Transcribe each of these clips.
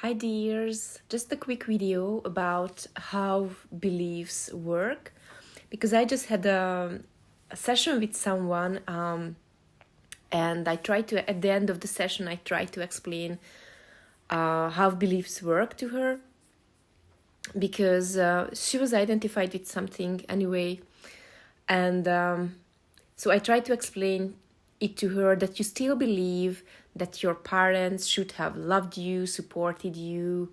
Hi dears, just a quick video about how beliefs work because I just had a session with someone and I tried to, at the end of the session, I tried to explain how beliefs work to her because she was identified with something anyway. And so I tried to explain it to her that you still believe that your parents should have loved you, supported you,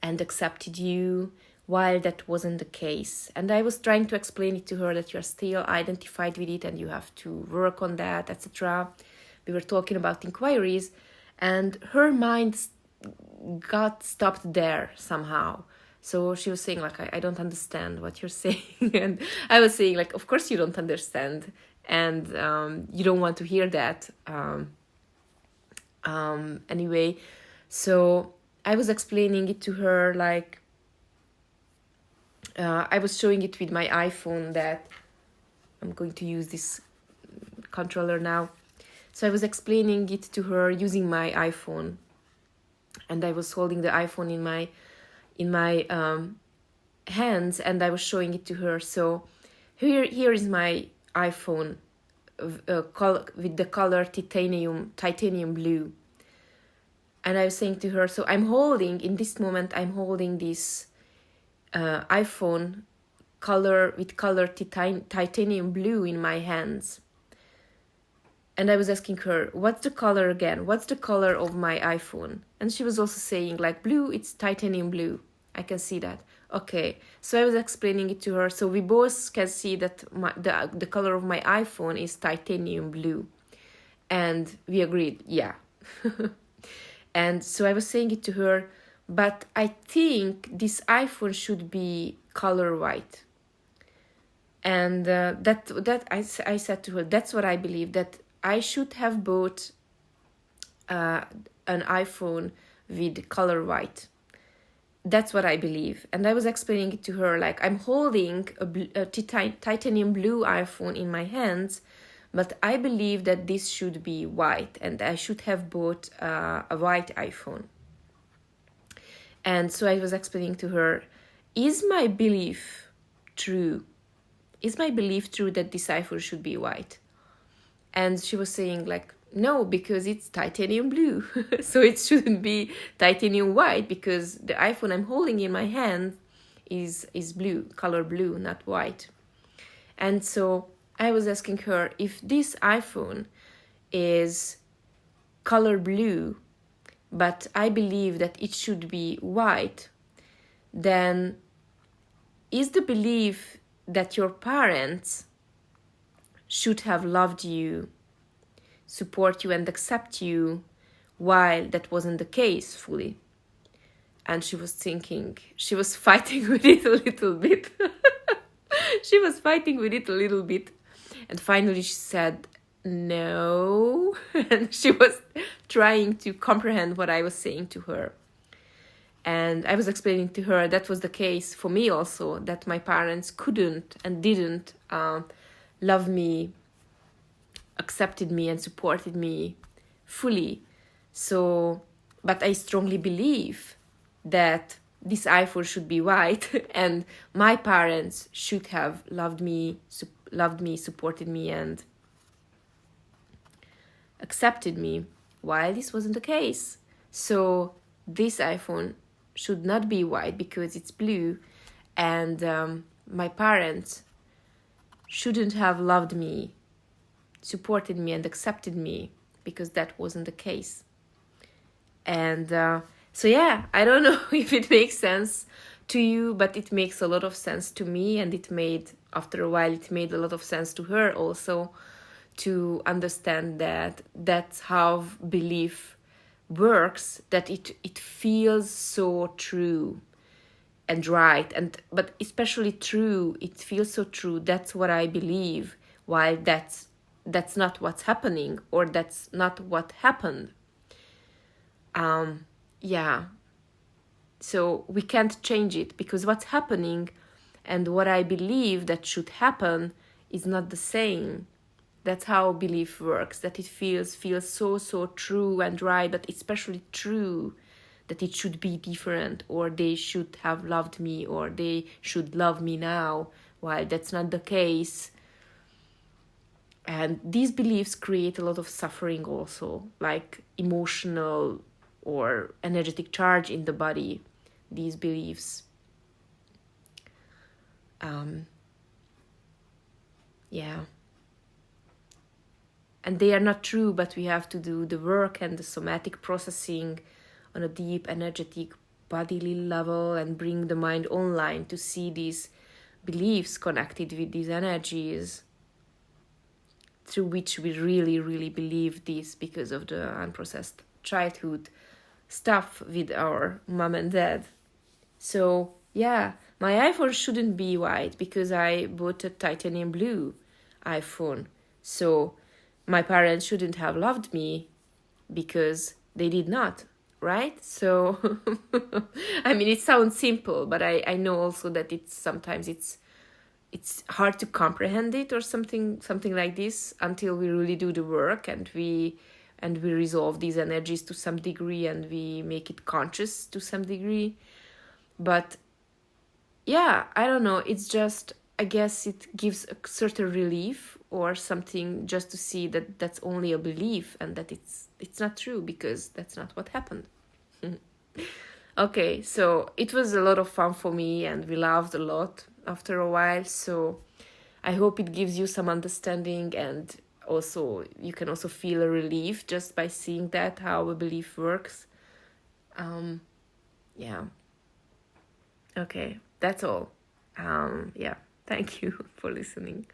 and accepted you, while that wasn't the case. And I was trying to explain it to her that you're still identified with it and you have to work on that, etc. We were talking about inquiries, and her mind got stopped there somehow. So she was saying, like, I don't understand what you're saying. And I was saying, like, of course you don't understand. And you don't want to hear that. Anyway, so I was explaining it to her, like, I was showing it with my iPhone that I'm going to use this controller now. So I was explaining it to her using my iPhone. And I was holding the iPhone in my hands, and I was showing it to her. So here is my iPhone with the color titanium blue. And I was saying to her, so in this moment I'm holding this iPhone color titanium blue in my hands. And I was asking her, what's the color again? What's the color of my iPhone? And she was also saying, like, blue, it's titanium blue. I can see that. Okay. So I was explaining it to her. So we both can see that the color of my iPhone is titanium blue. And we agreed, yeah. And so I was saying it to her, but I think this iPhone should be color white. And I said to her, that's what I believe, that I should have bought an iPhone with color white. That's what I believe. And I was explaining it to her, like, I'm holding a titanium blue iPhone in my hands, but I believe that this should be white and I should have bought a white iPhone. And so I was explaining to her, is my belief true? Is my belief true that this iPhone should be white? And she was saying, like, no, because it's titanium blue. So it shouldn't be titanium white, because the iPhone I'm holding in my hand is blue, color blue, not white. And so I was asking her, if this iPhone is color blue, but I believe that it should be white, then is the belief that your parents should have loved you, support you, and accept you, while that wasn't the case fully? And she was thinking, she was fighting with it a little bit. She was fighting with it a little bit. And finally she said, no. And she was trying to comprehend what I was saying to her. And I was explaining to her that was the case for me also, that my parents couldn't and didn't love me, accepted me, and supported me fully. So, but I strongly believe that this iPhone should be white, and my parents should have loved me, supported me, and accepted me, while this wasn't the case. So this iPhone should not be white because it's blue, and my parents shouldn't have loved me, supported me, and accepted me, because that wasn't the case. And so yeah, I don't know if it makes sense to you, but it makes a lot of sense to me, and after a while it made a lot of sense to her also, to understand that that's how belief works, that it feels so true and right, but especially true, it feels so true, that's what I believe, while that's not what's happening, or that's not what happened. Yeah, so we can't change it, because what's happening and what I believe that should happen is not the same. That's how belief works, that it feels so true and right, but especially true, that it should be different, or they should have loved me, or they should love me now, while that's not the case. And these beliefs create a lot of suffering also, like emotional or energetic charge in the body, these beliefs. Yeah. And they are not true, but we have to do the work and the somatic processing on a deep energetic bodily level and bring the mind online to see these beliefs connected with these energies through which we really, really believe this because of the unprocessed childhood stuff with our mom and dad. So, yeah, my iPhone shouldn't be white because I bought a titanium blue iPhone. So, my parents shouldn't have loved me because they did not, right? So, I mean, it sounds simple, but I know also that it's hard to comprehend it or something like this until we really do the work and we resolve these energies to some degree and we make it conscious to some degree. But yeah, I don't know, it's just, I guess it gives a certain relief or something just to see that that's only a belief and that it's not true because that's not what happened. Okay, so it was a lot of fun for me and we laughed a lot after a while, so I hope it gives you some understanding, and also you can also feel a relief just by seeing that how a belief works. Yeah. Okay, that's all. Yeah, thank you for listening.